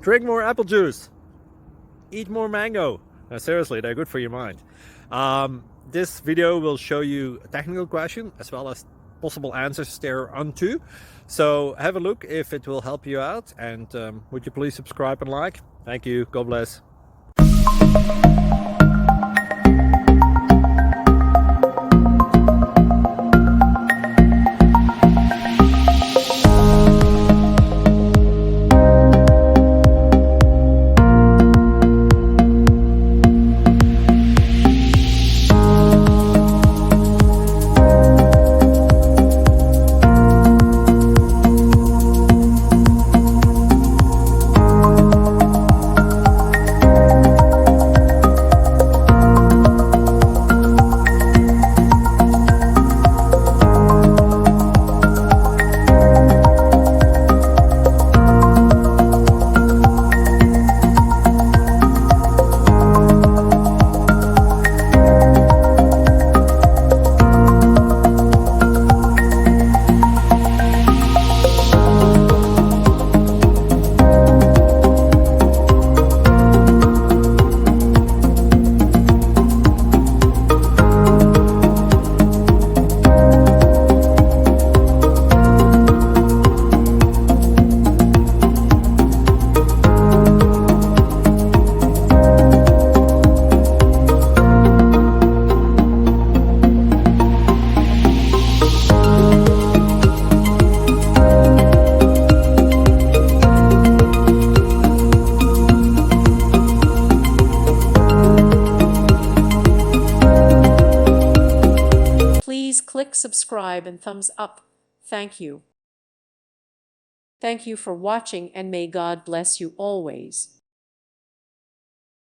Drink more apple juice. Eat more mango. Seriously, they're good for your mind. This video will show you a technical question as well as possible answers thereunto. So have a look if it will help you out, and would you please subscribe and like? Thank you. God bless. Please click subscribe and thumbs up. Thank you. Thank you for watching, and may God bless you always.